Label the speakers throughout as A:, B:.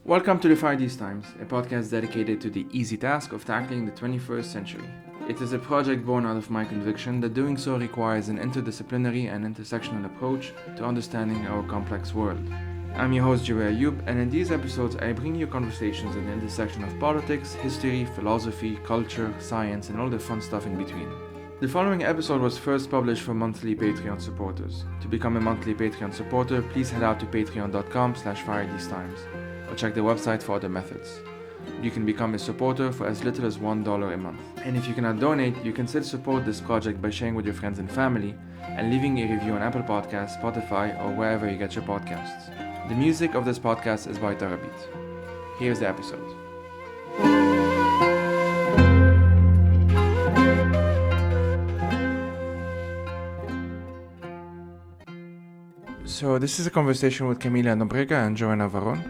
A: Welcome to Defy These Times, a podcast dedicated to the easy task of tackling the 21st century. It is a project born out of my conviction that doing so requires an interdisciplinary and intersectional approach to understanding our complex world. I'm your host, Joana Ayub, and in these episodes I bring you conversations at the intersection of politics, history, philosophy, culture, science, and all the fun stuff in between. The following episode was first published for monthly Patreon supporters. To become a monthly Patreon supporter, please head out to patreon.com/firethesetimes. Or check the website for other methods. You can become a supporter for as little as $1 a month. And if you cannot donate, you can still support this project by sharing with your friends and family and leaving a review on Apple Podcasts, Spotify, or wherever you get your podcasts. The music of this podcast is by Tarabit. Here's the episode. So this is a conversation with Camila Nobrega and Joana Varon.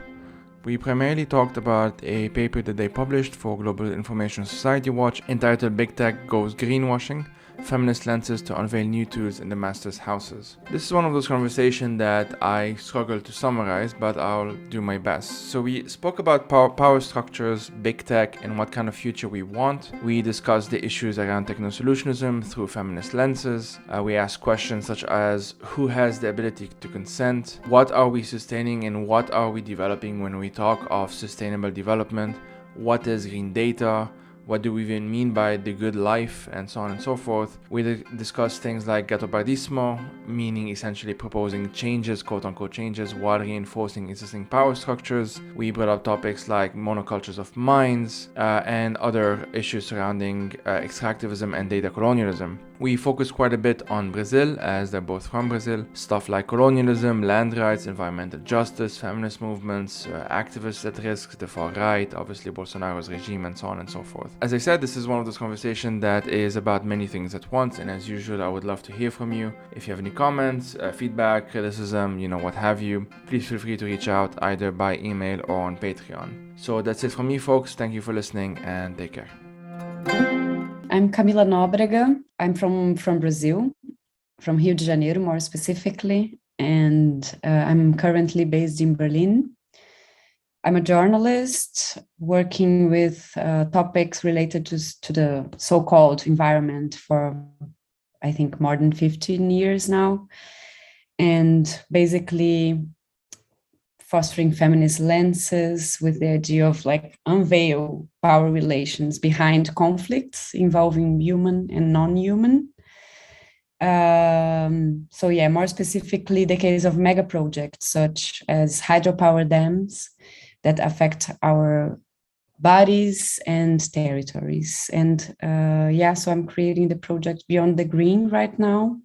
A: We primarily talked about a paper that they published for Global Information Society Watch entitled Big Tech Goes Greenwashing, Feminist Lenses to Unveil New Tools in the Masters' Houses. This is one of those conversations that I struggle to summarize, but I'll do my best. So we spoke about power structures, big tech, and what kind of future we want. We discussed the issues around technosolutionism through feminist lenses. We asked questions such as who has the ability to consent, what are we sustaining and what are we developing when we talk of sustainable development, what is green data, what do we even mean by the good life, and so on and so forth. We discussed things like Gatopardismo, meaning essentially proposing changes, quote-unquote changes, while reinforcing existing power structures. We brought up topics like monocultures of minds, and other issues surrounding extractivism and data colonialism. We focused quite a bit on Brazil, as they're both from Brazil. Stuff like colonialism, land rights, environmental justice, feminist movements, activists at risk, the far right, obviously Bolsonaro's regime, and so on and so forth. As I said, this is one of those conversations that is about many things at once, and as usual, I would love to hear from you. If you have any comments, feedback, criticism, what have you, please feel free to reach out either by email or on Patreon. So that's it from me, folks. Thank you for listening, and take care.
B: I'm Camila Nobrega. I'm from Brazil, from Rio de Janeiro more specifically, and I'm currently based in Berlin. I'm a journalist working with topics related to the so-called environment for, I think, more than 15 years now, and basically fostering feminist lenses with the idea of unveil power relations behind conflicts involving human and non-human. More specifically, the case of mega projects such as hydropower dams that affect our bodies and territories. And so I'm creating the project Beyond the Green right now.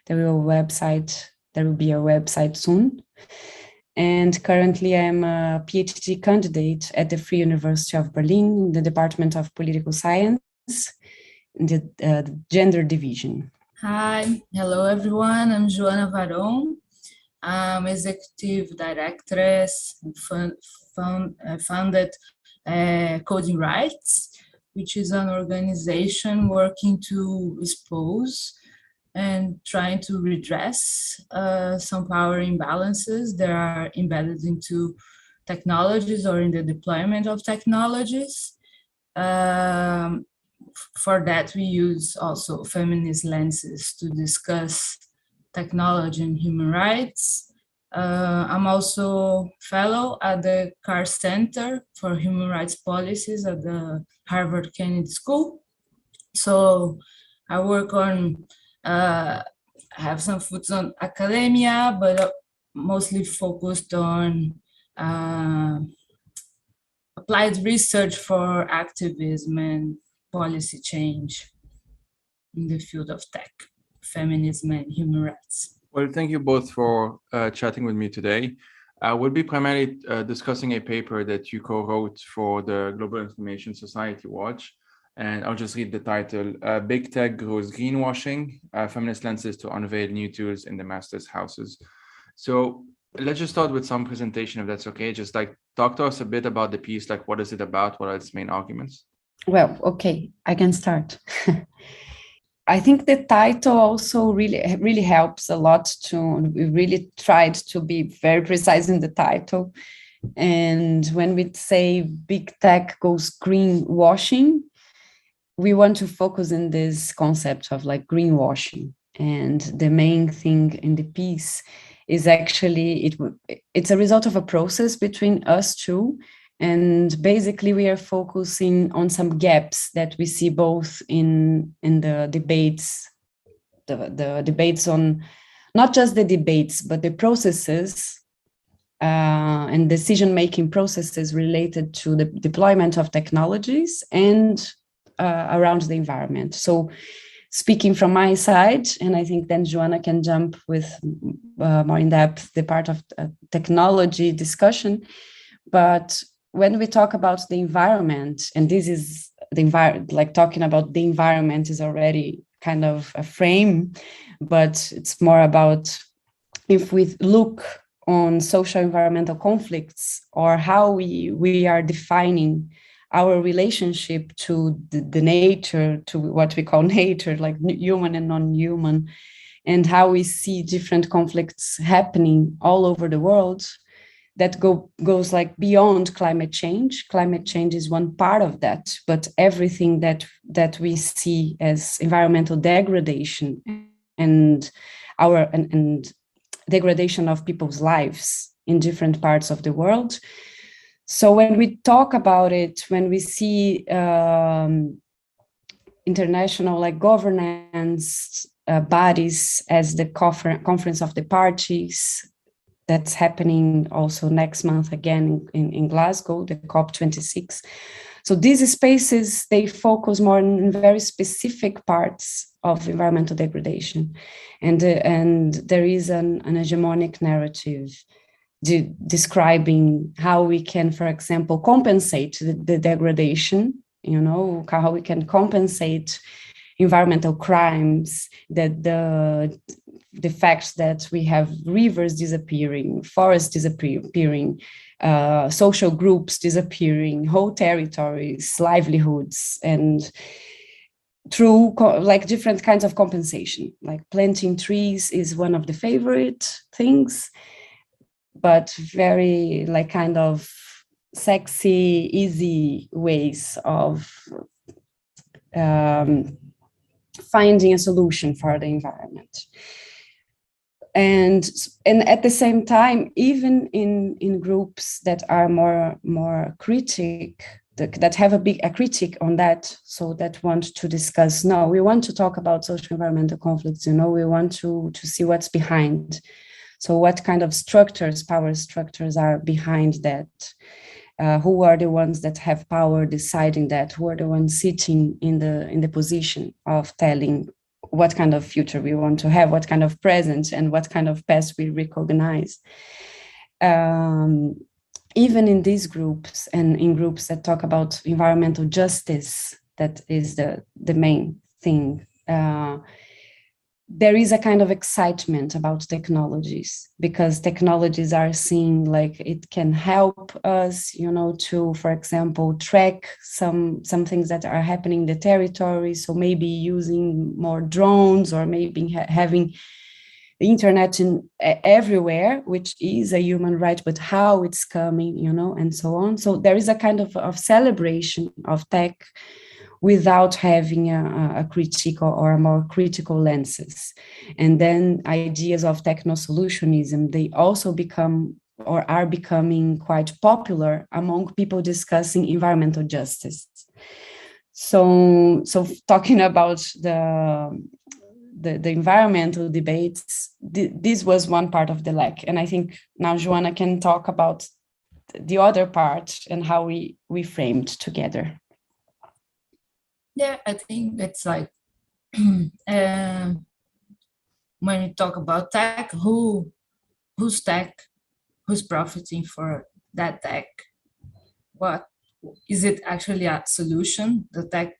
B: There will be a website soon. And currently I'm a PhD candidate at the Free University of Berlin in the Department of Political Science, in the Gender Division.
C: Hi, hello everyone. I'm Joana Varon. I'm executive directress and founded Coding Rights, which is an organization working to expose and trying to redress some power imbalances that are embedded into technologies or in the deployment of technologies. For that, we use also feminist lenses to discuss technology and human rights. I'm also fellow at the Carr Center for Human Rights Policies at the Harvard Kennedy School. So I work on have some foot on academia, but mostly focused on applied research for activism and policy change in the field of tech, feminism, and human rights.
A: Well, thank you both for chatting with me today. We'll be primarily discussing a paper that you co-wrote for the Global Information Society Watch. And I'll just read the title, Big Tech Grows Greenwashing, Feminist Lenses to Unveil New Tools in the Masters' Houses. So let's just start with some presentation, if that's okay. Just talk to us a bit about the piece, what is it about, what are its main arguments?
B: Well, okay, I can start. I think the title also really helps a lot. We really tried to be very precise in the title And when we say big tech goes greenwashing, we want to focus in this concept of like greenwashing. And the main thing in the piece is actually it's a result of a process between us two. And basically we are focusing on some gaps that we see both in the debates, the debates on not just the debates, but the processes and decision-making processes related to the deployment of technologies and around the environment. So speaking from my side, and I think then Joana can jump with more in depth the part of technology discussion. But when we talk about the environment, and this is the environment, like talking about the environment is already kind of a frame, but it's more about if we look on social environmental conflicts or how we are defining our relationship to the nature, to what we call nature, like human and non-human, and how we see different conflicts happening all over the world, that goes like beyond climate change. Climate change is one part of that, but everything that we see as environmental degradation and and degradation of people's lives in different parts of the world. So when we talk about it, when we see international like governance bodies as the conference of the parties, that's happening also next month again in Glasgow, the COP26. So these spaces, they focus more on very specific parts of environmental degradation. And there is an hegemonic narrative describing how we can, for example, compensate the degradation, how we can compensate environmental crimes, that the fact that we have rivers disappearing, forests disappearing, social groups disappearing, whole territories, livelihoods, and through like different kinds of compensation. Like planting trees is one of the favorite things, but very like kind of sexy, easy ways of finding a solution for the environment. And at the same time, even in groups that are more critic, that have a critic on that, so that want to discuss, no, we want to talk about social environmental conflicts, we want to see what's behind. So what kind of structures, power structures are behind that? Who are the ones that have power deciding that? Who are the ones sitting in the position of telling what kind of future we want to have, what kind of present and what kind of past we recognize? Even in these groups and in groups that talk about environmental justice, that is the main thing. There is a kind of excitement about technologies, because technologies are seen like it can help us, to, for example, track some things that are happening in the territory. So maybe using more drones, or maybe having the internet everywhere, which is a human right, but how it's coming, and so on. So there is a kind of celebration of tech without having a critique or a more critical lenses. And then ideas of technosolutionism, they also become or are becoming quite popular among people discussing environmental justice. So talking about the environmental debates, this was one part of the lack. And I think now Joana can talk about the other part and how we framed together.
C: Yeah, I think it's like when you talk about tech, who's tech, who's profiting for that tech? What is it actually a solution? The tech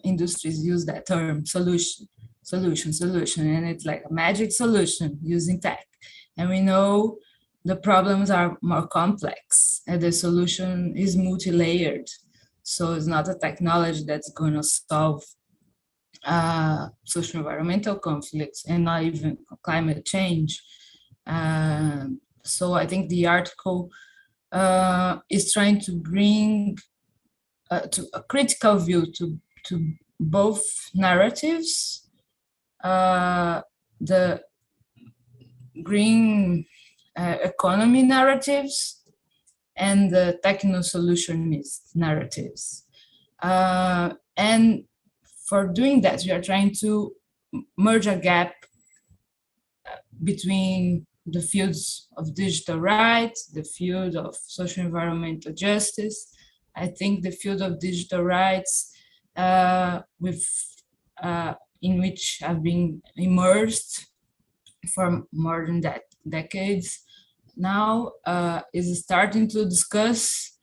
C: industries use that term, solution, and it's like a magic solution using tech. And we know the problems are more complex and the solution is multi-layered. So it's not a technology that's going to solve social environmental conflicts and not even climate change. So I think the article is trying to bring to a critical view to both narratives, the green economy narratives and the technosolutionist narratives. And for doing that, we are trying to merge a gap between the fields of digital rights, the field of social environmental justice. I think the field of digital rights, in which I've been immersed for more than decades now, is starting to discuss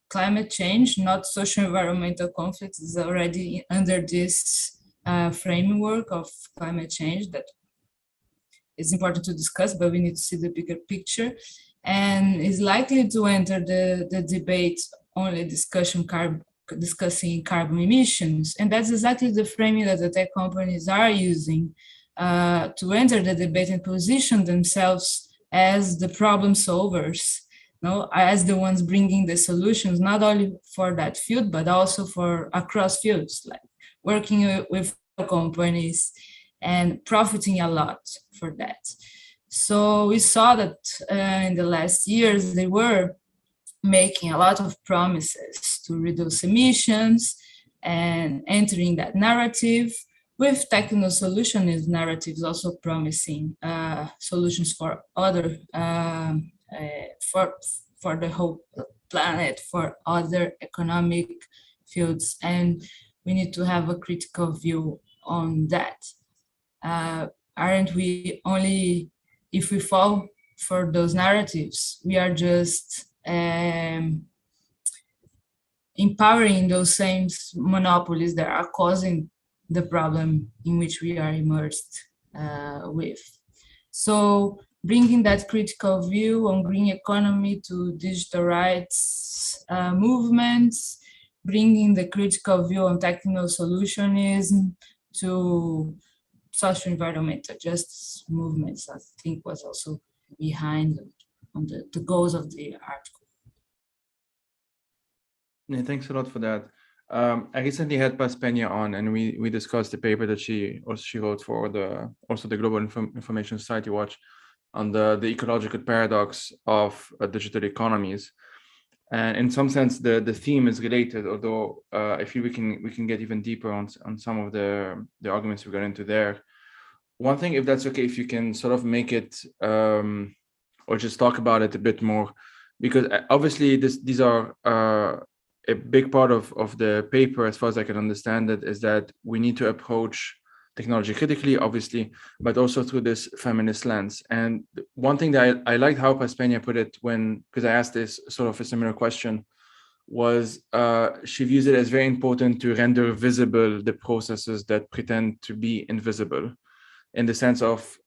C: climate change, not social environmental conflicts, is already under this framework of climate change that is important to discuss, but we need to see the bigger picture, and is likely to enter the debate only discussing carbon emissions. And that's exactly the framing that the tech companies are using to enter the debate and position themselves as the problem solvers, as the ones bringing the solutions, not only for that field, but also for across fields, like working with companies and profiting a lot for that. So we saw that in the last years, they were making a lot of promises to reduce emissions and entering that narrative, with technosolutionist narratives also promising solutions for other, for the whole planet, for other economic fields. And we need to have a critical view on that. Aren't we only, if we fall for those narratives, we are just empowering those same monopolies that are causing the problem in which we are immersed with. So bringing that critical view on green economy to digital rights movements, bringing the critical view on technosolutionism to social environmental justice movements, I think was also behind on the goals of the article.
A: Yeah, thanks a lot for that. I recently had Piña on, and we discussed the paper that she wrote for the Global Information Society Watch on the ecological paradox of digital economies. And in some sense, the theme is related, although I feel we can get even deeper on some of the arguments we got into there. One thing, if that's okay, if you can sort of make it or just talk about it a bit more, because obviously these are a big part of the paper, as far as I can understand it, is that we need to approach technology critically, obviously, but also through this feminist lens. And one thing that I liked how Piña put it because I asked this sort of a similar question, was she views it as very important to render visible the processes that pretend to be invisible, in the sense of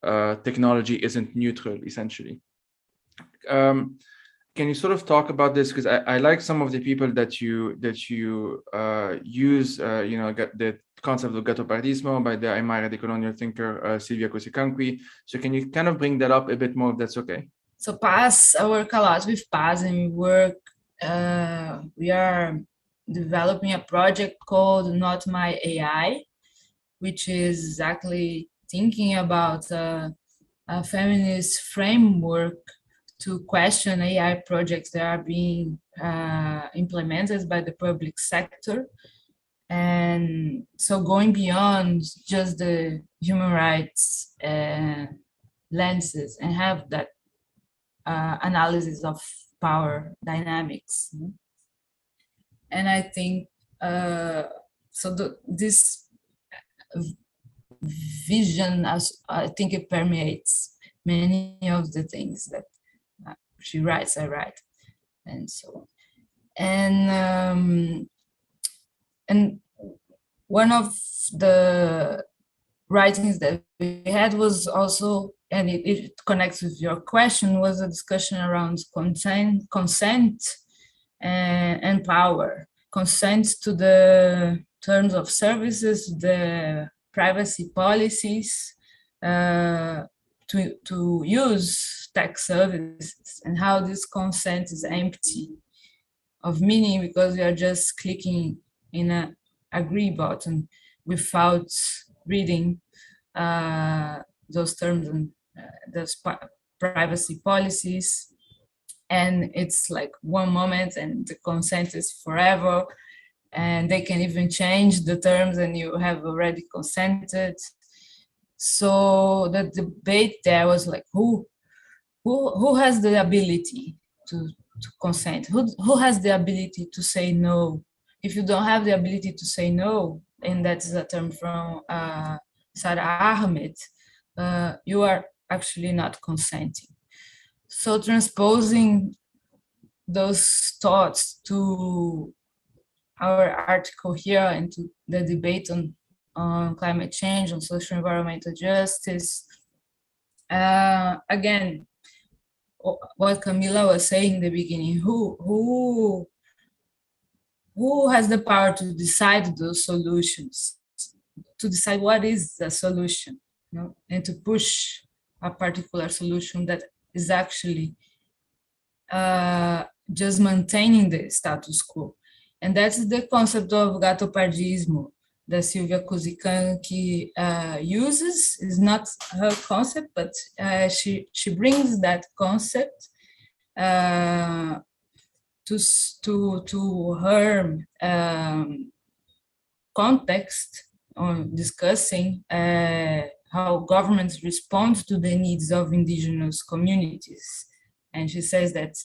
A: technology isn't neutral, essentially. Can you sort of talk about this? Because I like some of the people that you use, the concept of Gatopardismo by the Aymara decolonial thinker, Silvia Cusicanqui. So can you kind of bring that up a bit more, if that's okay?
C: So Paz, I work a lot with Paz, and we are developing a project called Not My AI, which is exactly thinking about a feminist framework to question AI projects that are being implemented by the public sector. And so going beyond just the human rights lenses and have that analysis of power dynamics. And I think, this vision, I think it permeates many of the things that she writes, I write, and so on. And one of the writings that we had was also, and it connects with your question, was a discussion around consent and power. Consent to the terms of services, the privacy policies, to use tech services, and how this consent is empty of meaning because we are just clicking in a agree button without reading those terms and those privacy policies. And it's like one moment and the consent is forever, and they can even change the terms and you have already consented. So the debate there was like, who has the ability to consent? Who has the ability to say no? If you don't have the ability to say no, and that's a term from Sarah Ahmed, you are actually not consenting. So transposing those thoughts to our article here and to the debate on climate change, on social environmental justice, again, what Camila was saying in the beginning, who has the power to decide those solutions, to decide what is the solution, you know, and to push a particular solution that is actually just maintaining the status quo. And that's the concept of Gatopardismo that Silvia Cusicanqui uses. Is not her concept, but she brings that concept to her context on discussing how governments respond to the needs of indigenous communities. And she says that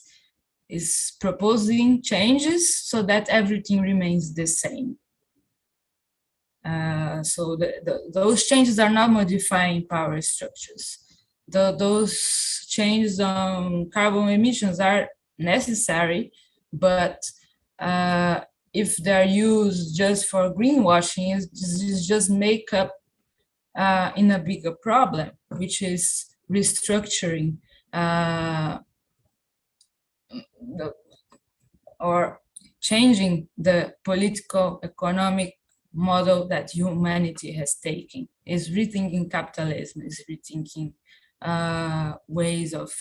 C: is proposing changes so that everything remains the same. So those changes are not modifying power structures. Those changes on carbon emissions are necessary, but if they're used just for greenwashing, it's just make up in a bigger problem, which is restructuring or changing the political economic model that humanity has taken. Is rethinking capitalism, is rethinking ways of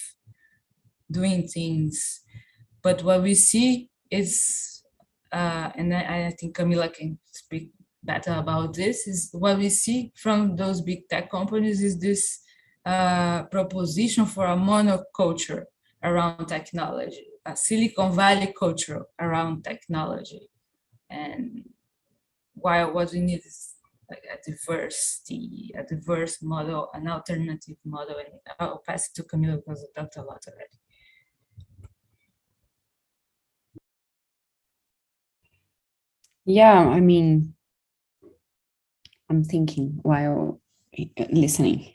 C: doing things. But what we see is, and I think Camila can speak better about this, is what we see from those big tech companies is this proposition for a monoculture around technology, a Silicon Valley culture around technology. And while what we need is like a diverse model, an alternative model. And I'll pass it to Camila because I talked a lot already.
B: Yeah, I mean, I'm thinking while listening.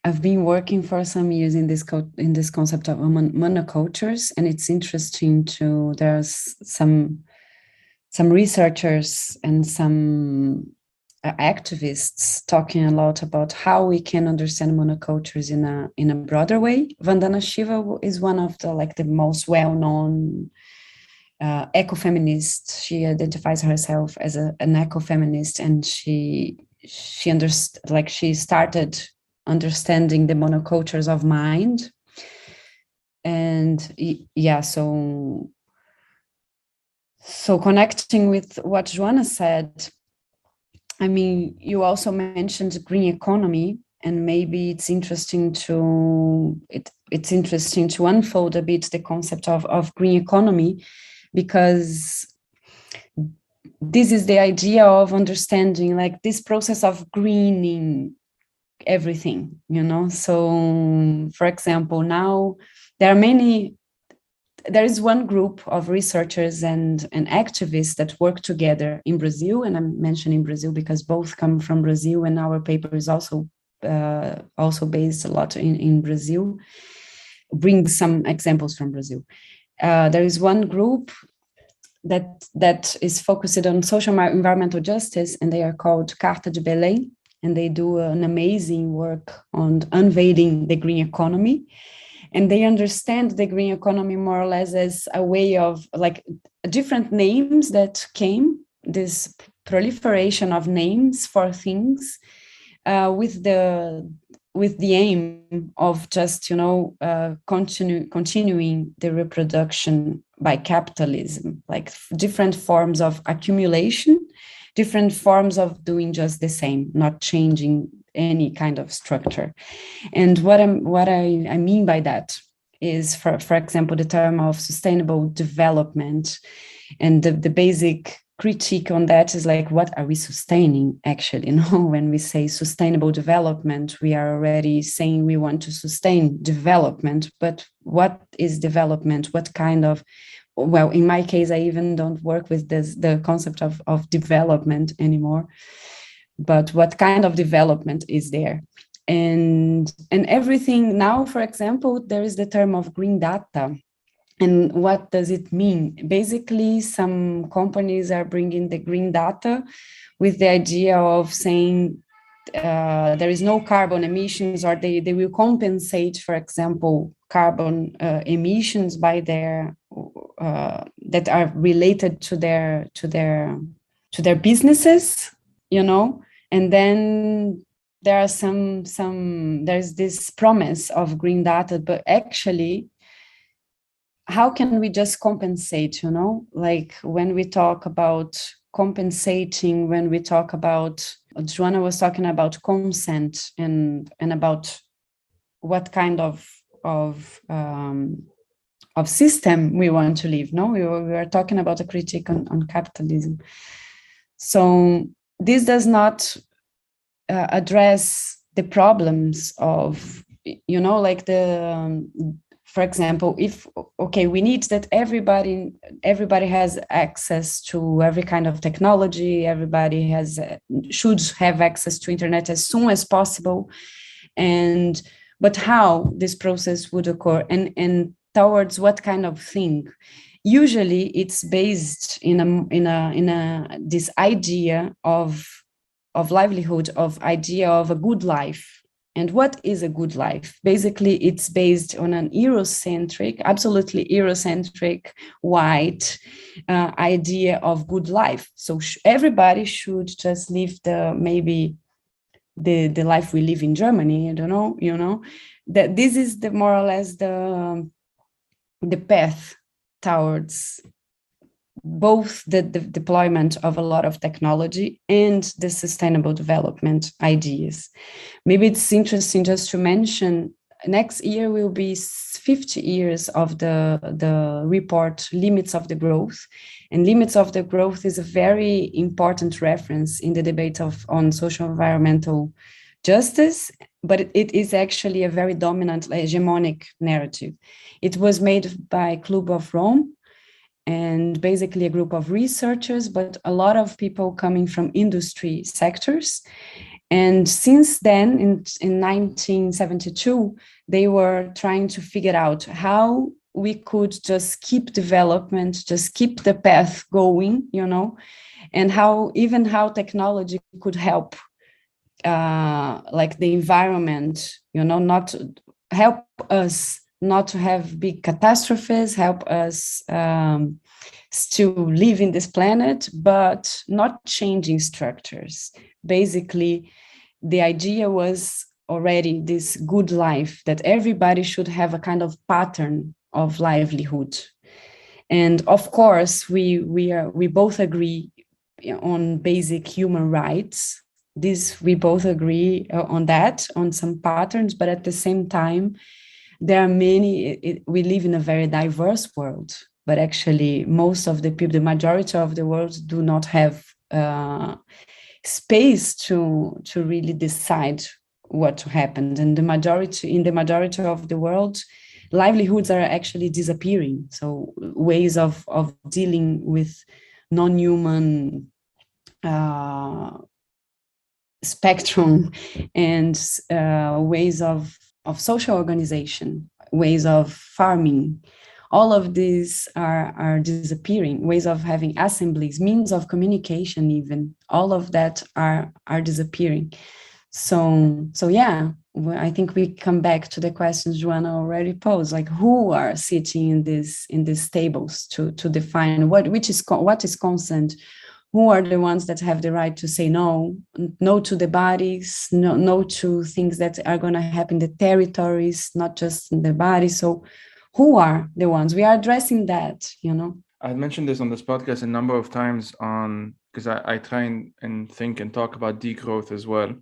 B: I've been working for some years in this concept of monocultures, and it's interesting to, there's some researchers and some activists talking a lot about how we can understand monocultures in a broader way. Vandana Shiva is one of the most well-known ecofeminist. She identifies herself as an ecofeminist, and she started understanding the monocultures of mind. And yeah, so connecting with what Joana said, I mean, you also mentioned green economy, and maybe it's interesting to unfold a bit the concept of green economy, because this is the idea of understanding like this process of greening everything, you know. So for example, now there is one group of researchers and activists that work together in Brazil, and I'm mentioning Brazil because both come from Brazil, and our paper is also based a lot in Brazil, brings some examples from Brazil. There is one group that is focused on social environmental justice, and they are called Carta de Belém, and they do an amazing work on unveiling the green economy. And they understand the green economy more or less as a way of like different names that came, this proliferation of names for things with the with the aim of just, continuing the reproduction by capitalism, like different forms of accumulation, different forms of doing just the same, not changing any kind of structure. And what I mean by that is, for example, the term of sustainable development, and the basic critique on that is like, what are we sustaining actually? When we say sustainable development, we are already saying we want to sustain development, but what is development? What kind of, well, in my case, I even don't work with the concept of development anymore, but what kind of development is there? And everything now, for example, there is the term of green data. And what does it mean? Basically, some companies are bringing the green data with the idea of saying there is no carbon emissions, or they will compensate, for example, carbon emissions by their that are related to their businesses, and then there are there's this promise of green data, but actually, how can we just compensate, like when we talk about compensating, when we talk about, Joana was talking about consent and about what kind of system we want to live. No, we were talking about a critique on capitalism. So this does not address the problems of, like for example, if, okay, we need that everybody has access to every kind of technology, everybody should have access to internet as soon as possible, but how this process would occur and towards what kind of thing? Usually, it's based in this idea of livelihood, of idea of a good life. And what is a good life? Basically, it's based on an absolutely Eurocentric, white idea of good life. So everybody should just live maybe the life we live in Germany. I don't know, that this is more or less the path towards both the deployment of a lot of technology and the sustainable development ideas. Maybe it's interesting just to mention, next year will be 50 years of the report Limits of the Growth. And Limits of the Growth is a very important reference in the debate on social environmental justice, but it is actually a very dominant, hegemonic narrative. It was made by Club of Rome, and basically a group of researchers, but a lot of people coming from industry sectors. And since then, in 1972, they were trying to figure out how we could just keep development, just keep the path going, and how technology could help, like the environment, not help us not to have big catastrophes, help us still live in this planet, but not changing structures. Basically, the idea was already this good life, that everybody should have a kind of pattern of livelihood. And of course, we both agree on basic human rights. We both agree on that, on some patterns, but at the same time, there are many, we live in a very diverse world, but actually most of the people, the majority of the world do not have space to really decide what to happen. And in the majority of the world, livelihoods are actually disappearing. So ways of dealing with non-human spectrum and ways of social organization, ways of farming, all of these are disappearing. Ways of having assemblies, means of communication, even all of that are disappearing. So yeah, I think we come back to the questions Joana already posed, like who are sitting in these tables to define what is consent, who are the ones that have the right to say no to the bodies, no to things that are going to happen in the territories, not just in the body. So who are the ones? We are addressing that,
A: I mentioned this on this podcast a number of times because I try and think and talk about degrowth as well.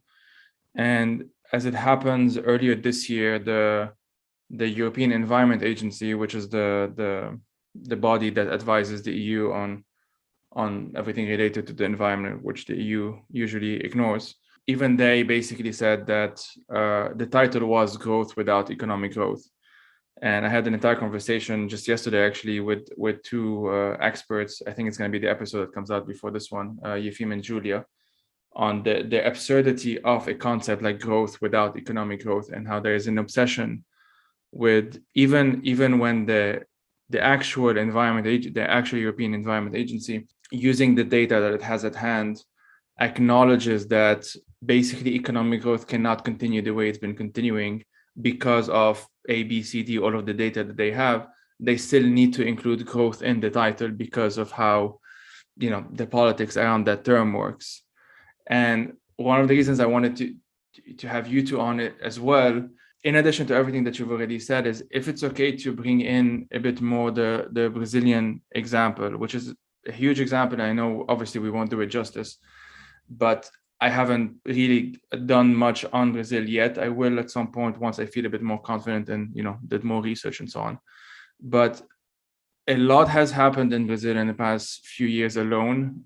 A: And as it happens, earlier this year, the European Environment Agency, which is the body that advises the EU on everything related to the environment, which the EU usually ignores, even they basically said that the title was Growth Without Economic Growth. And I had an entire conversation just yesterday, actually, with two experts. I think it's going to be the episode that comes out before this one, Yefim and Julia, on the absurdity of a concept like growth without economic growth, and how there is an obsession with even when the actual European Environment Agency, using the data that it has at hand, acknowledges that basically economic growth cannot continue the way it's been continuing because of A, B, C, D, all of the data that they have. They still need to include growth in the title because of how, the politics around that term works. And one of the reasons I wanted to have you two on it as well, in addition to everything that you've already said, is if it's okay to bring in a bit more the Brazilian example, which is a huge example. I know obviously we won't do it justice, but I haven't really done much on Brazil yet. I will at some point once I feel a bit more confident and, did more research and so on. But a lot has happened in Brazil in the past few years alone.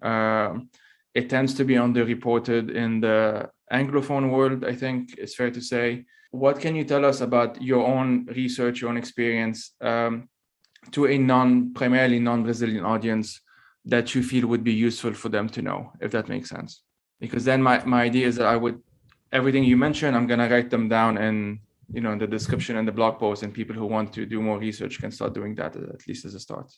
A: It tends to be underreported in the Anglophone world, I think it's fair to say. What can you tell us about your own research, your own experience to a primarily non-Brazilian audience that you feel would be useful for them to know, if that makes sense? Because then my idea is that everything you mentioned, I'm going to write them down in the description and the blog post, and people who want to do more research can start doing that, at least as a start.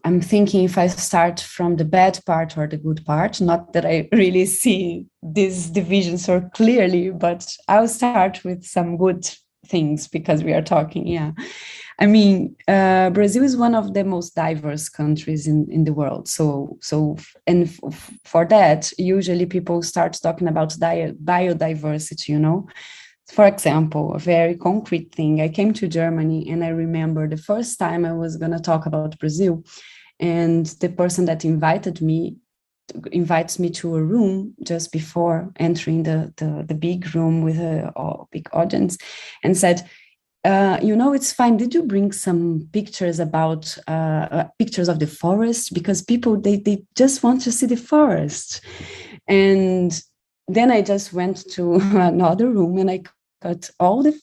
B: I'm thinking if I start from the bad part or the good part, not that I really see these divisions so clearly, but I'll start with some good things because we are talking. Yeah. I mean, Brazil is one of the most diverse countries in the world. For that, usually people start talking about biodiversity, For example, a very concrete thing, I came to Germany and I remember the first time I was going to talk about Brazil, and the person that invites me to a room just before entering the big room with a big audience and said, it's fine. Did you bring some pictures about pictures of the forest? Because people, they just want to see the forest. And then I just went to another room and I got all the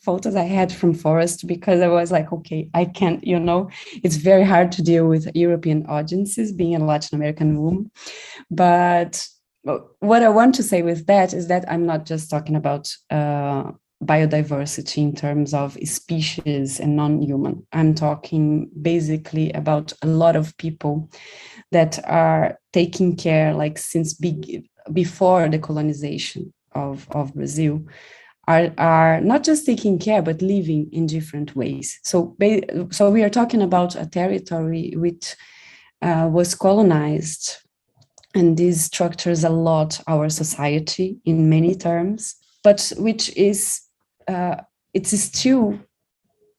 B: photos I had from forest, because I was like, okay, I can't, it's very hard to deal with European audiences being a Latin American woman. But what I want to say with that is that I'm not just talking about biodiversity in terms of species and non-human. I'm talking basically about a lot of people that are taking care, like since before the colonization of Brazil, are not just taking care, but living in different ways. So we are talking about a territory which was colonized, and this structures a lot our society in many terms, but which is it's still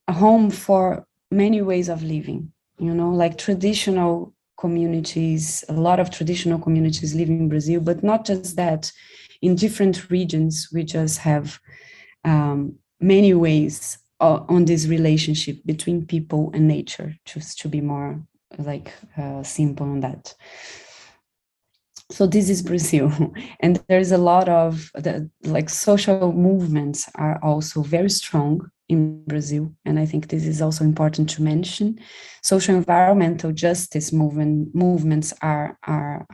B: a home for many ways of living, like traditional communities. A lot of traditional communities live in Brazil, but not just that. In different regions, we just have many ways on this relationship between people and nature, just to be more simple on that. So this is Brazil, and there's a lot of social movements are also very strong in Brazil, and I think this is also important to mention. Social environmental justice movements are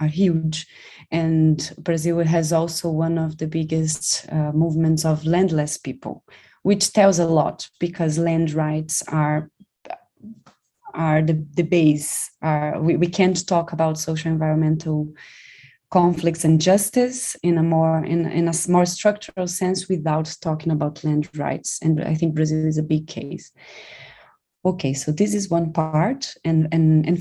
B: huge, and Brazil has also one of the biggest movements of landless people, which tells a lot, because land rights are the base. We can't talk about social environmental conflicts and justice in a more structural sense without talking about land rights. And I think Brazil is a big case. okay, so this is one part, and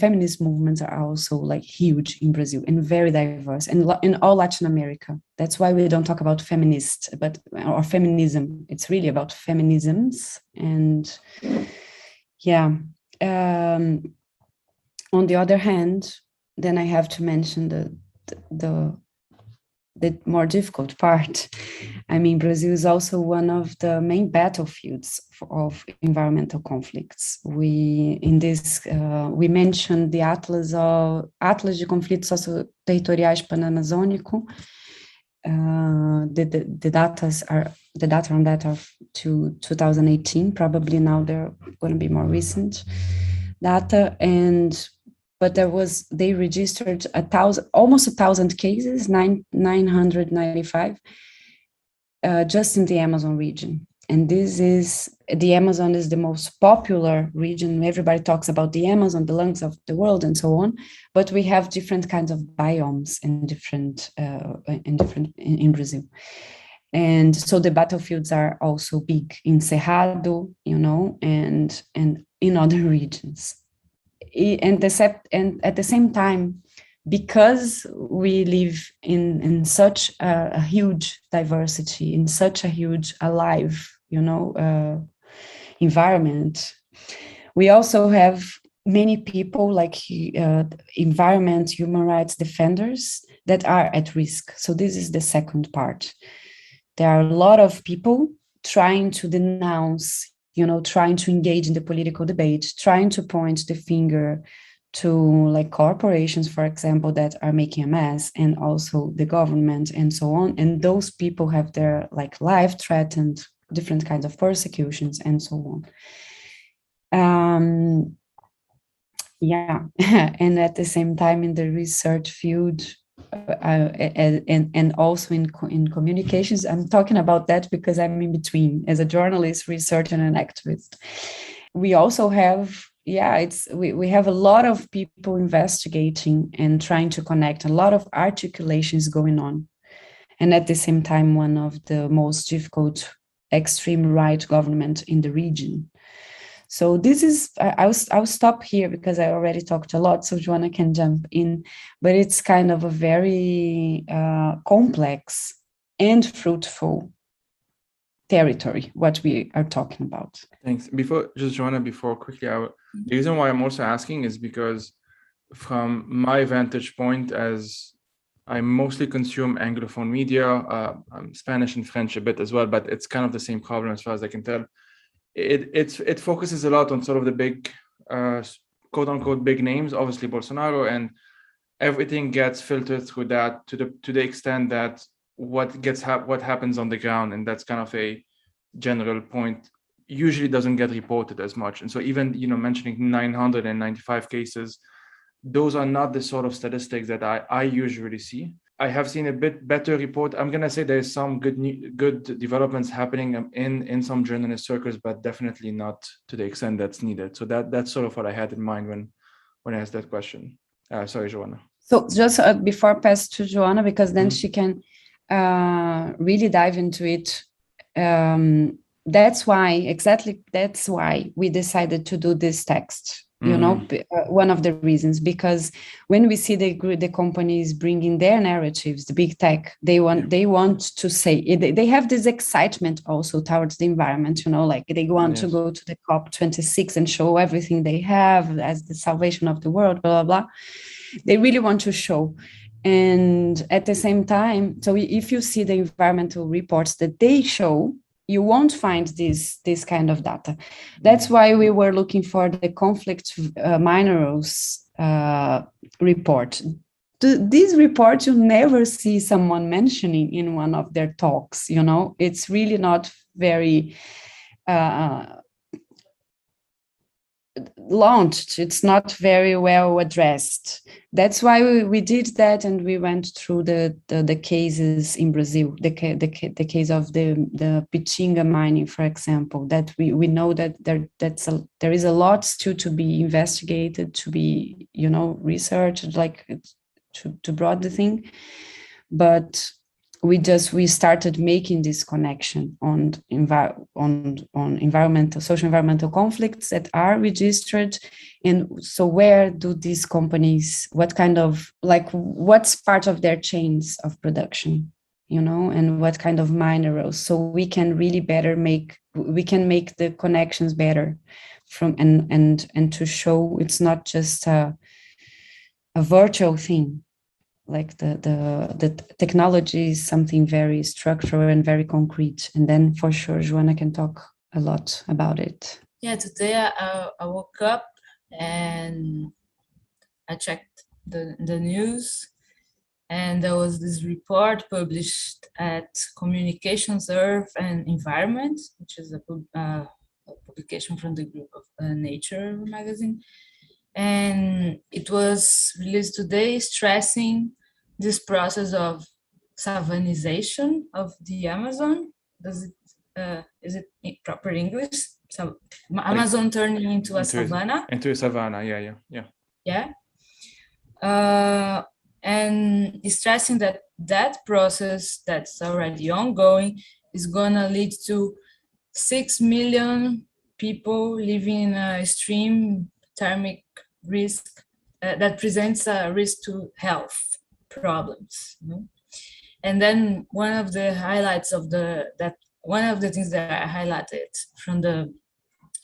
B: feminist movements are also like huge in Brazil and very diverse, and in all Latin America. That's why we don't talk about feminist, or feminism. It's really about feminisms. And yeah, on the other hand, then I have to mention the more difficult part. I mean, Brazil is also one of the main battlefields of environmental conflicts. We mentioned the Atlas de Conflitos Socio-Territoriais Pan-Amazônico. The data on that are to 2018. Probably now they're going to be more recent data, but they registered almost 1,000 cases, 995, just in the Amazon region. And the Amazon is the most popular region. Everybody talks about the Amazon, the lungs of the world, and so on. But we have different kinds of biomes in Brazil. And so the battlefields are also big in Cerrado, and in other regions. And at the same time, because we live in such a huge diversity, in such a huge alive, environment, we also have many people like environment, human rights defenders that are at risk. So this is the second part. There are a lot of people trying to denounce, trying to engage in the political debate, trying to point the finger to like corporations, for example, that are making a mess, and also the government and so on. And those people have their life threatened, different kinds of persecutions and so on. And at the same time in the research field, and also in communications, I'm talking about that because I'm in between as a journalist, researcher, and an activist. We also have, we have a lot of people investigating and trying to connect, a lot of articulations going on. And at the same time, one of the most difficult extreme right government in the region. So this is, I'll stop here because I already talked a lot, so Joana can jump in, but it's kind of a very complex and fruitful territory, what we are talking about.
A: Thanks. Before quickly, the reason why I'm also asking is because from my vantage point, as I mostly consume Anglophone media, I'm Spanish and French a bit as well, but it's kind of the same problem as far as I can tell. It focuses a lot on sort of the big, quote unquote, big names, obviously Bolsonaro, and everything gets filtered through that to the extent that what happens on the ground, and that's kind of a general point, usually doesn't get reported as much. And so even mentioning 995 cases, those are not the sort of statistics that I usually see. I have seen a bit better report. I'm gonna say there's some good developments happening in some journalist circles, but definitely not to the extent that's needed. So that's sort of what I had in mind when I asked that question. Sorry, Joana.
B: So just before I pass to Joana, because then she can really dive into it. That's why we decided to do this text. One of the reasons, because when we see the companies bringing their narratives, the big tech, they want to say, they have this excitement also towards the environment, they want to go to the COP26 and show everything they have as the salvation of the world, blah, blah, blah. They really want to show. And at the same time, so if you see the environmental reports that they show, you won't find this kind of data. That's why we were looking for the conflict minerals report. These reports you never see someone mentioning in one of their talks. It's really not very launched. It's not very well addressed. That's why we did that, and we went through the cases in Brazil, the case of the Piña mining, for example, that we know that there is a lot still to be investigated, to be researched, to broaden the thing. But we started making this connection on environmental, social environmental conflicts that are registered. And so where do these companies, what kind of, like, what's part of their chains of production, you know, and what kind of minerals, so we can really make the connections better from, and to show it's not just a virtual thing. Like the technology is something very structural and very concrete. And then for sure, Joana can talk a lot about it.
C: Yeah, today I woke up and I checked the news, and there was this report published at Communications, Earth and Environment, which is a publication from the group of Nature magazine. And it was released today, stressing this process of savanization of the Amazon. Is it proper English? So Amazon turning into a savanna.
A: Into a savanna, yeah.
C: And stressing that process that's already ongoing is gonna lead to 6 million people living in a extreme thermic risk that presents a risk to health problems. You know? And then one of the things that I highlighted from the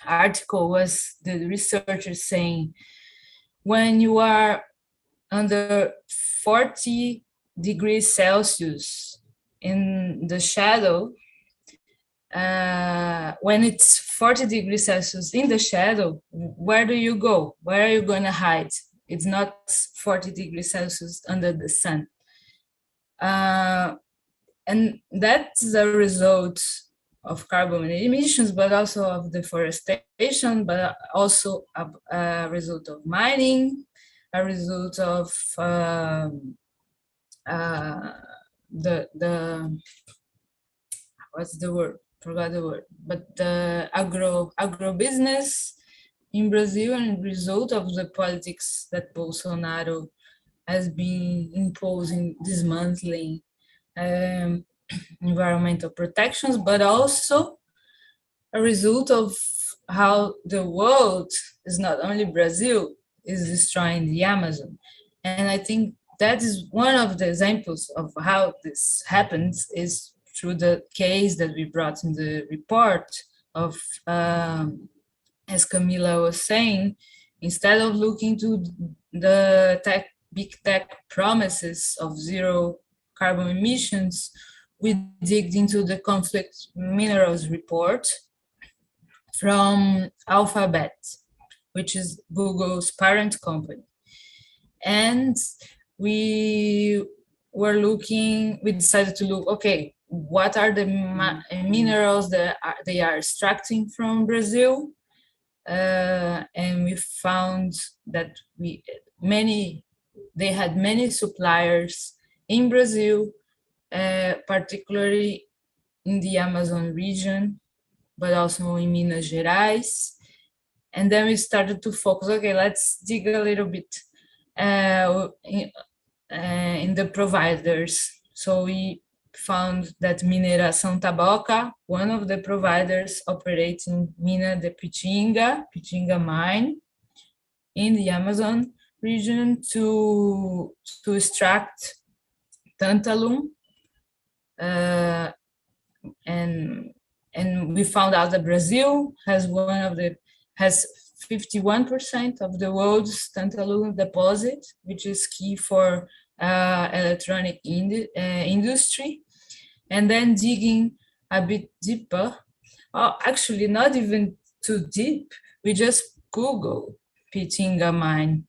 C: article was the researchers saying, when you are under 40 degrees Celsius in the shadow, when it's 40 degrees Celsius in the shadow, where do you go? Where are you going to hide? It's not 40 degrees Celsius under the sun. And that's a result of carbon emissions, but also of deforestation, but also a result of mining, a result of what's the word? Forgot the word, but the agro-business in Brazil, and result of the politics that Bolsonaro has been imposing, dismantling environmental protections, but also a result of how the world is not only Brazil is destroying the Amazon. And I think that is one of the examples of how this happens is through the case that we brought in the report of, as Camila was saying, instead of looking to the big tech promises of zero carbon emissions, we digged into the conflict minerals report from Alphabet, which is Google's parent company. And we decided to look, okay, what are the minerals that they are extracting from Brazil? And we found that they had many suppliers in Brazil, particularly in the Amazon region, but also in Minas Gerais. And then we started to focus, okay, let's dig a little bit in the providers. So we found that Mineração Taboca, one of the providers, operates in Mina de Pitinga mine in the Amazon region to extract tantalum. And we found out that Brazil has 51% of the world's tantalum deposit, which is key for electronic industry. And then digging a bit deeper, actually not even too deep, we just Google Pitinga mine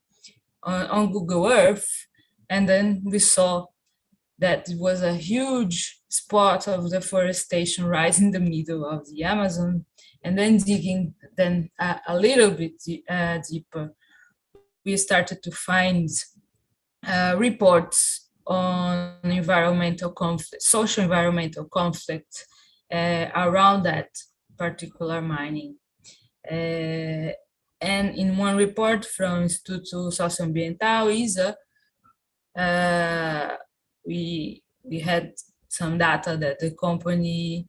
C: on Google Earth, and then we saw that it was a huge spot of deforestation right in the middle of the Amazon. And then digging a little bit deeper, we started to find reports on environmental conflict, social environmental conflict around that particular mining. And in one report from Instituto Socioambiental, ISA, we had some data that the company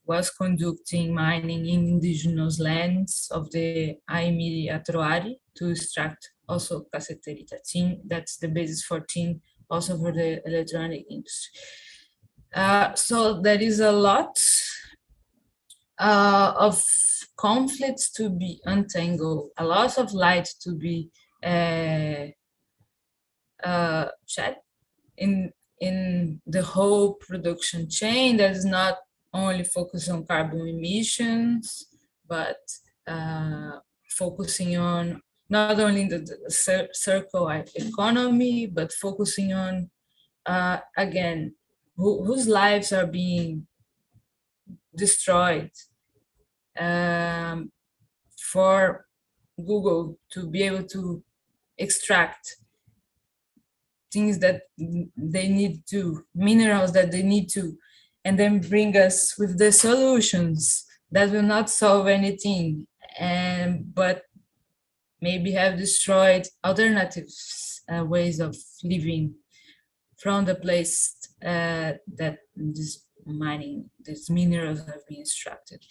C: was conducting mining in indigenous lands of the Aimiri to extract also cassiterita tin. That's the basis for tin, also for the electronic industry. So there is a lot of conflicts to be untangled, a lot of light to be shed in the whole production chain that is not only focused on carbon emissions, but focusing on not only the circular economy, but focusing on, again, whose lives are being destroyed for Google to be able to extract things that they need to, minerals that they need to, and then bring us with the solutions that will not solve anything, but maybe have destroyed alternatives, ways of living from the place that this mining, these minerals have been extracted.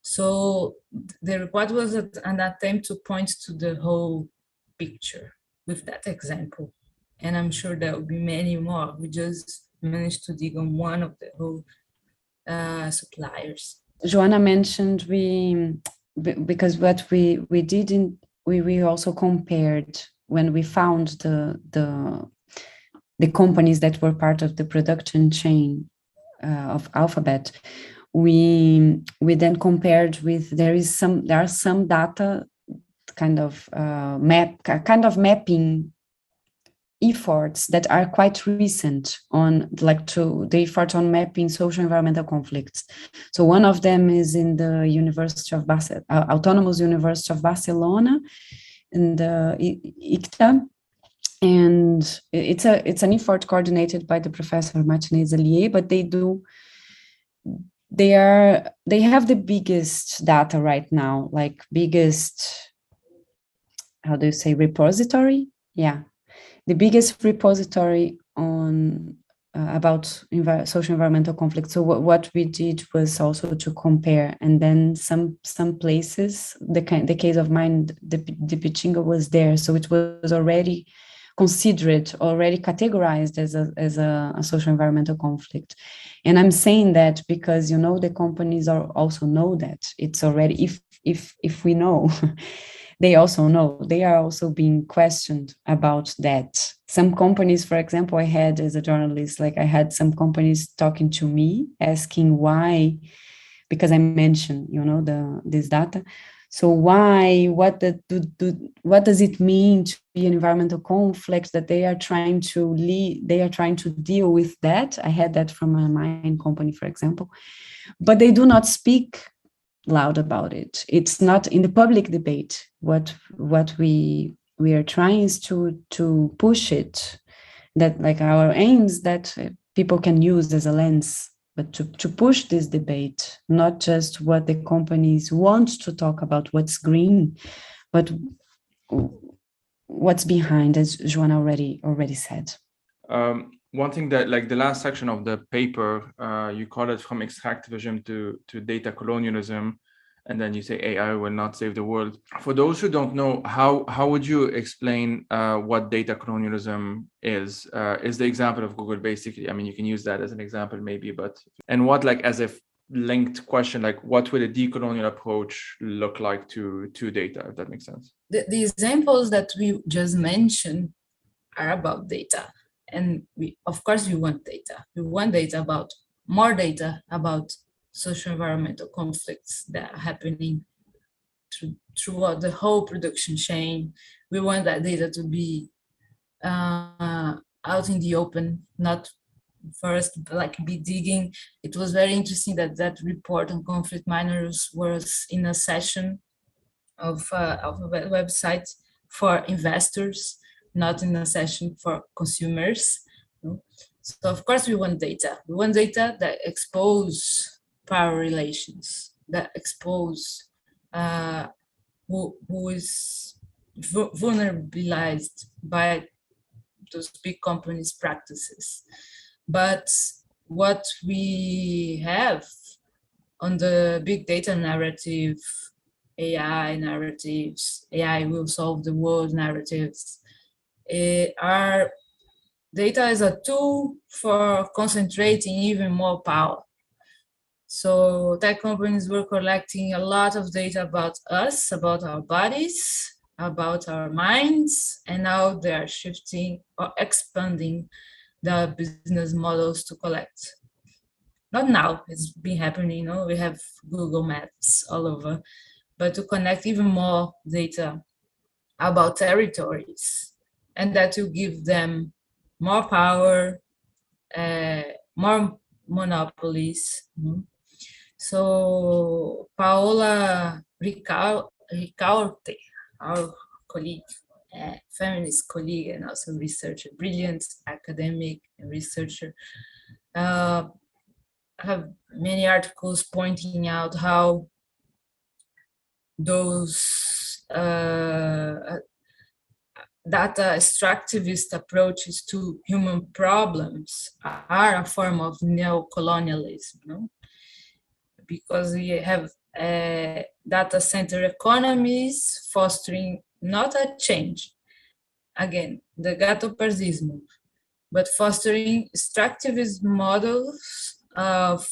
C: So the report was an attempt to point to the whole picture with that example. And I'm sure there will be many more. We just managed to dig on one of the whole suppliers.
B: Joana mentioned because what we did we also compared when we found the companies that were part of the production chain of Alphabet. We then compared with there are some data kind of mapping efforts that are quite recent on the effort on mapping social environmental conflicts. So one of them is in the University of Autonomous University of Barcelona, in the ICTA, and it's an effort coordinated by the professor Martinez Allier, but they have the biggest data right now, like biggest, how do you say, repository? Yeah. The biggest repository on about social environmental conflict. So what we did was also to compare, and then some places, the case of mine, the Pichinga was there, so it was already considered, already categorized as a social environmental conflict. And I'm saying that because the companies also know that it's already, if we know. They also know, they are also being questioned about that. Some companies, for example, I had as a journalist, I had some companies talking to me, asking why, because I mentioned, this data. So why, what does it mean to be an environmental conflict that they are trying to deal with that? I had that from a mining company, for example, but they do not speak loud about it. It's not in the public debate. What we are trying is to push it, that our aims that people can use as a lens, but to push this debate, not just what the companies want to talk about, what's green, but what's behind, as Joana already said.
A: One thing that, the last section of the paper, you call it from extractivism to data colonialism, and then you say AI will not save the world. For those who don't know, how would you explain what data colonialism is? Is the example of Google basically? I mean, you can use that as an example maybe, and what, as a linked question, what would a decolonial approach look like to data, if that makes sense?
C: The examples that we just mentioned are about data. And of course, we want data. We want more data about social environmental conflicts that are happening throughout the whole production chain. We want that data to be out in the open, not first be digging. It was very interesting that report on conflict miners was in a session of a website for investors, not in a session for consumers. So of course we want data. We want data that expose power relations, that expose who is vulnerabilized by those big companies' practices. But what we have on the big data narrative, AI narratives, AI will solve the world narratives, are data as a tool for concentrating even more power. So tech companies were collecting a lot of data about us, about our bodies, about our minds, and now they are shifting or expanding the business models to collect. Not now, it's been happening, we have Google Maps all over, but to connect even more data about territories, and that will give them more power, more monopolies. So Paola Ricaurte, our colleague, feminist colleague and also researcher, brilliant academic and researcher, have many articles pointing out how those data extractivist approaches to human problems are a form of neo-colonialism, because we have data center economies fostering not a change, again, the Gatopardismo, but fostering extractivist models of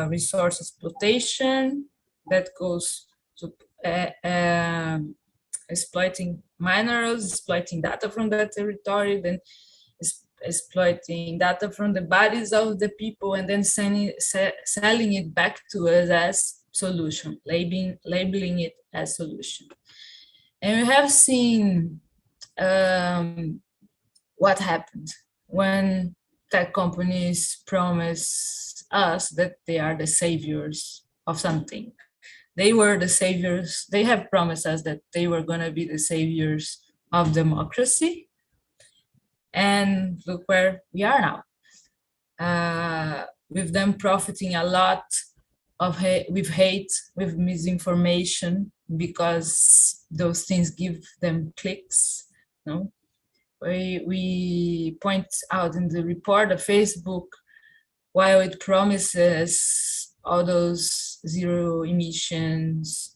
C: resource exploitation that goes to exploiting minerals, exploiting data from that territory, then exploiting data from the bodies of the people, and then selling it back to us as solution, labeling it as solution. And we have seen what happened when tech companies promise us that they are the saviors of something. They were the saviors. They have promised us that they were going to be the saviors of democracy. And look where we are now. With them profiting a lot with hate, with misinformation, because those things give them clicks. We point out in the report of Facebook, while it promises all those zero emissions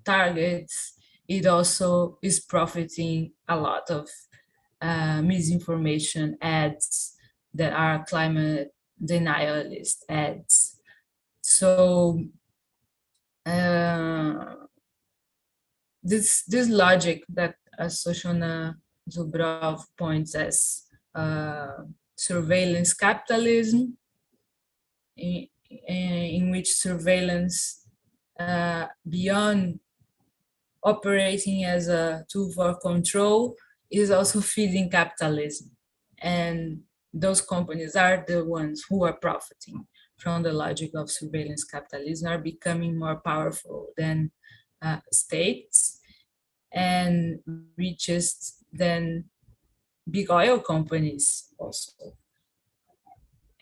C: targets, it also is profiting a lot of misinformation ads that are climate denialist ads. So this logic that Shoshana Zubrov points as surveillance capitalism, in which surveillance, beyond operating as a tool for control, is also feeding capitalism. And those companies are the ones who are profiting from the logic of surveillance capitalism, are becoming more powerful than states and richest than big oil companies also.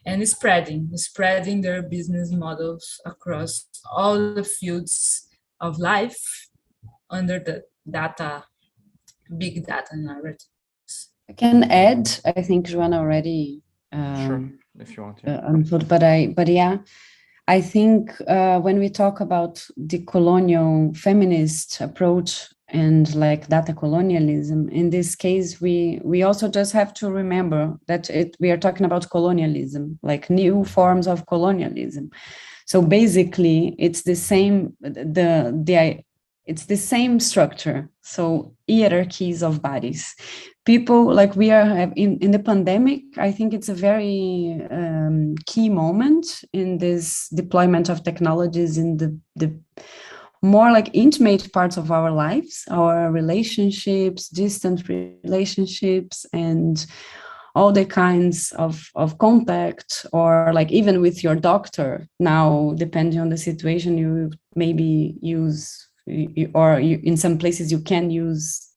C: And spreading their business models across all the fields of life under the big data narratives.
B: I can add, I think Joana already
A: sure, if you want to.
B: But yeah, I think when we talk about the colonial feminist approach and like data colonialism, in this case, we also just have to remember that we are talking about colonialism, like new forms of colonialism. So basically, it's the same it's the same structure. So hierarchies of bodies. People like we are in the pandemic, I think it's a very key moment in this deployment of technologies in the more like intimate parts of our lives, our relationships, distant relationships, and all the kinds of contact, or like even with your doctor. Now, depending on the situation, you maybe use, or in some places you can use,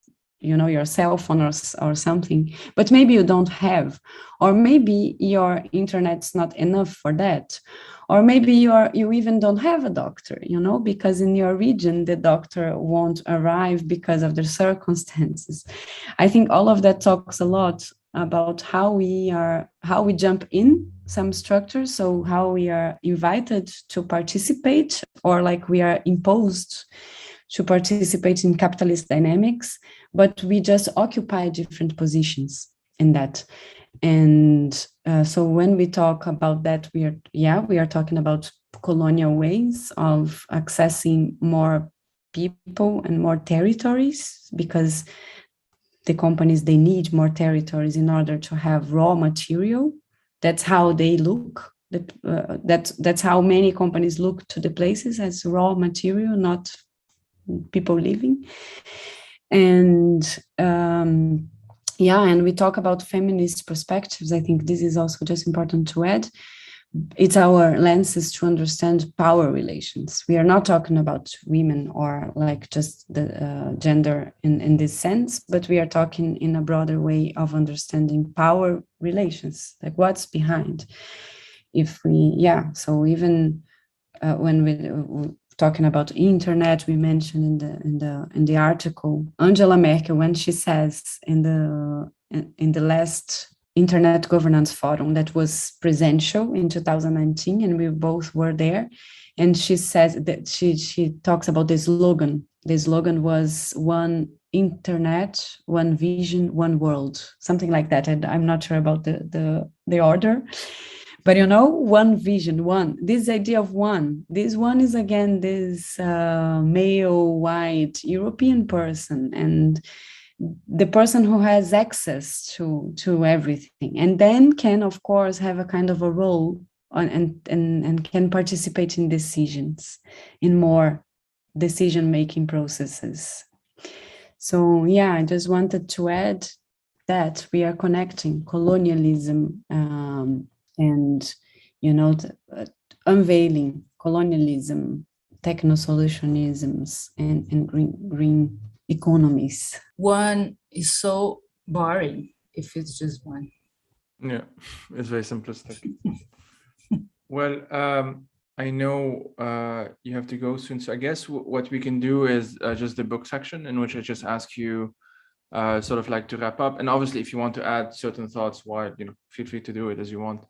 B: your cell phone or something, but maybe you don't have, or maybe your internet's not enough for that, or maybe you even don't have a doctor, because in your region the doctor won't arrive because of the circumstances. I think all of that talks a lot about how we jump in some structures, so how we are invited to participate, or like we are imposed to participate in capitalist dynamics, but we just occupy different positions in that. And so when we talk about that, we are talking about colonial ways of accessing more people and more territories, because the companies, they need more territories in order to have raw material. That's how they look. That's how many companies look to the places, as raw material, not people living. And and we talk about feminist perspectives. I think this is also just important to add. It's our lenses to understand power relations. We are not talking about women or like just the gender in this sense, but we are talking in a broader way of understanding power relations, like what's behind. So even when we're talking about internet, we mentioned in the article Angela Merkel, when she says in the last Internet Governance Forum that was presential in 2019, and we both were there. And she says that she talks about the slogan. The slogan was one internet, one vision, one world, something like that. And I'm not sure about the order, but one vision, one. This idea of one. This one is again this male, white European person, and the person who has access to everything, and then can of course have a kind of a role and can participate in decisions, in more decision-making processes. So I just wanted to add that we are connecting colonialism and unveiling colonialism, technosolutionisms, and green economies.
C: One is so boring if it's just one.
A: Yeah, it's very simplistic. Well, I know you have to go soon, so I guess what we can do is just the book section, in which I just ask you sort of like to wrap up. And obviously, if you want to add certain thoughts, feel free to do it as you want.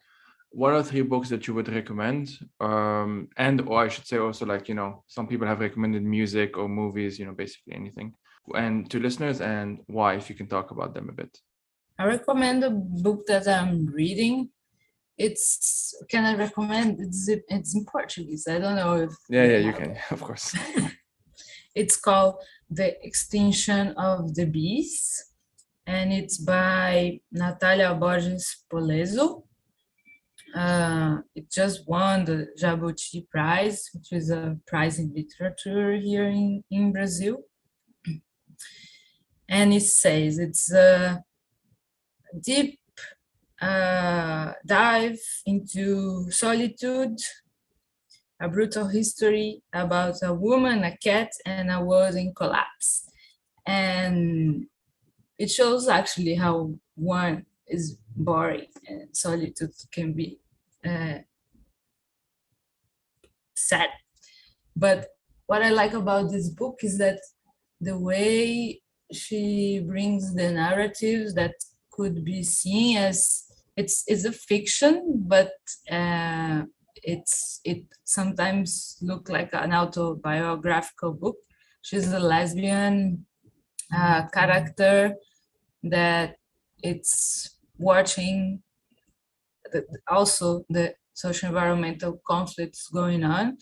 A: What are 3 books that you would recommend? Or I should say also, like, some people have recommended music or movies, basically anything. And to listeners, and why, if you can talk about them a bit.
C: I recommend a book that I'm reading. Can I recommend? It's in Portuguese. I don't know if...
A: Yeah, you can, of course.
C: It's called The Extinction of the Bees, and it's by Natalia Borges Polesso. It just won the Jabuti Prize, which is a prize in literature here in Brazil. And it says it's a deep dive into solitude, a brutal history about a woman, a cat, and a world in collapse. And it shows actually how one is boring and solitude can be sad. But what I like about this book is that the way she brings the narratives that could be seen as it's a fiction, but it sometimes look like an autobiographical book. She's a lesbian character that it's watching also the social environmental conflicts going on,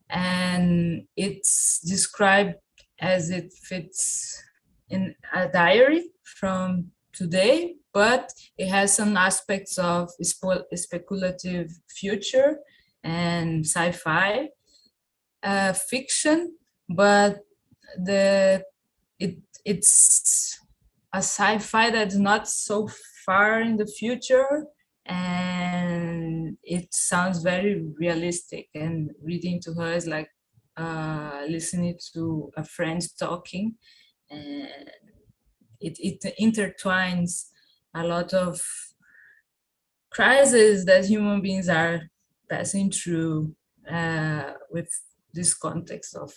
C: and it's described as it fits in a diary from today, but it has some aspects of speculative future and sci-fi fiction, but it's a sci-fi that's not so far in the future, and it sounds very realistic, and reading to her is like listening to a friend talking, and it intertwines a lot of crises that human beings are passing through with this context of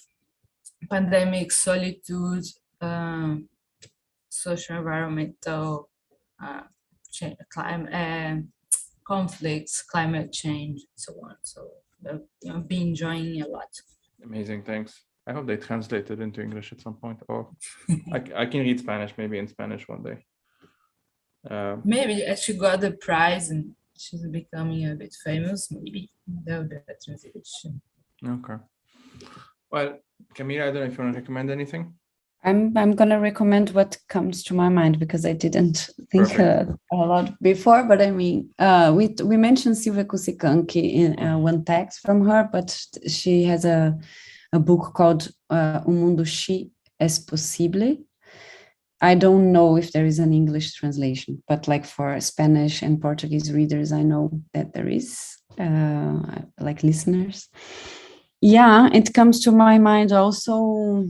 C: pandemic, solitude, social environmental conflicts, climate change, and so on. So I've been enjoying a lot.
A: Amazing, thanks. I hope they translate it into English at some point, or I can read Spanish, maybe in Spanish one day.
C: Maybe she got the prize and she's becoming a bit famous. Maybe that would be a translation.
A: Okay. Well, Camila, I don't know if you want to recommend anything.
B: I'm gonna recommend what comes to my mind because I didn't think a lot before. But I mean, we mentioned Silvia Cusicanqui in one text from her, but she has a book called Mundo posible. I don't know if there is an English translation, but like for Spanish and Portuguese readers, I know that there is, like listeners. Yeah, it comes to my mind also.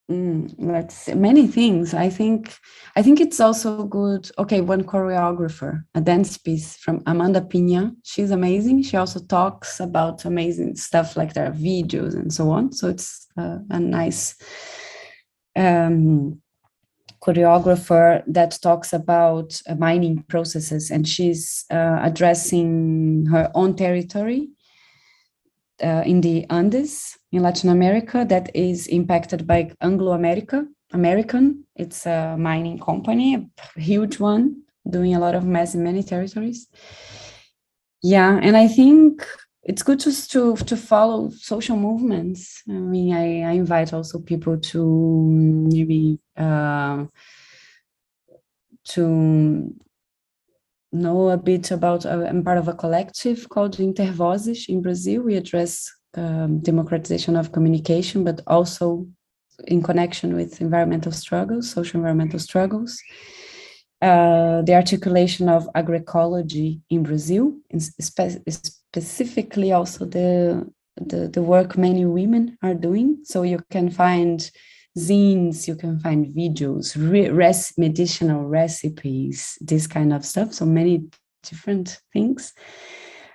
B: Let's see, many things. I think it's also good. Okay, one choreographer, a dance piece from Amanda Piña. She's amazing. She also talks about amazing stuff like there are videos and so on. So it's a nice choreographer that talks about mining processes, and she's addressing her own territory in the Andes in Latin America that is impacted by Anglo-American. It's a mining company, a huge one, doing a lot of mess in many territories. Yeah, and I think it's good to follow social movements. I mean, I invite also people to maybe to know a bit about, I'm part of a collective called Intervozes in Brazil. We address democratization of communication, but also in connection with environmental struggles, social environmental struggles. The articulation of agroecology in Brazil, specifically also the work many women are doing. So you can find zines, you can find videos, medicinal recipes, this kind of stuff. So many different things.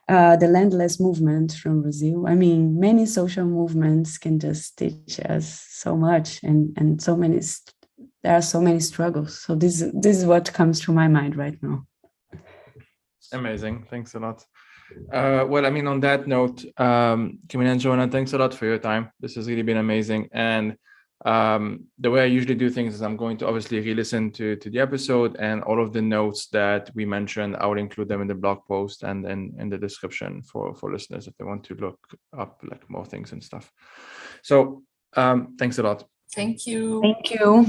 B: The landless movement from Brazil. I mean, many social movements can just teach us so much, and so many. There are so many struggles. So this is what comes to my mind right now.
A: Amazing, thanks a lot. Well, I mean, on that note, Camila and Joana, thanks a lot for your time. This has really been amazing. And the way I usually do things is I'm going to obviously re-listen to the episode, and all of the notes that we mentioned, I will include them in the blog post and in the description for listeners if they want to look up like more things and stuff. So thanks a lot.
C: Thank you.
B: Thank you.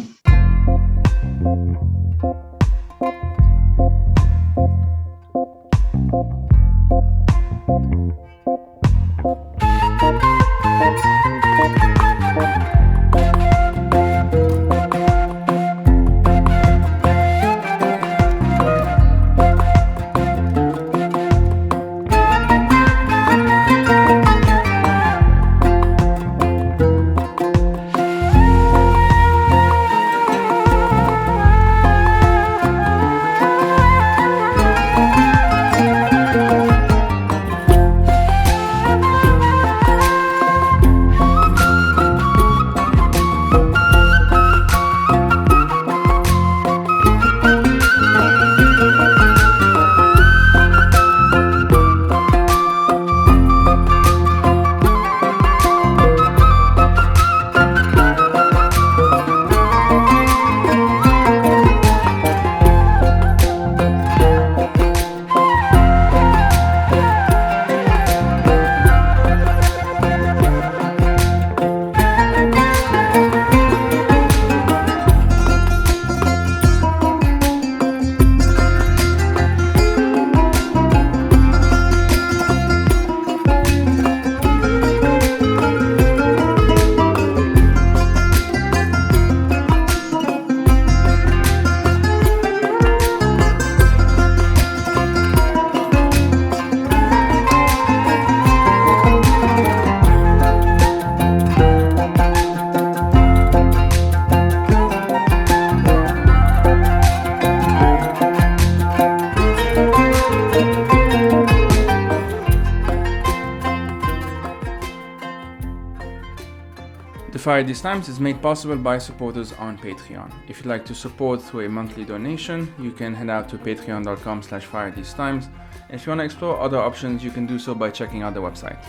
A: Fire These Times is made possible by supporters on Patreon. If you'd like to support through a monthly donation, you can head out to patreon.com/firethesetimes. If you want to explore other options, you can do so by checking out the website.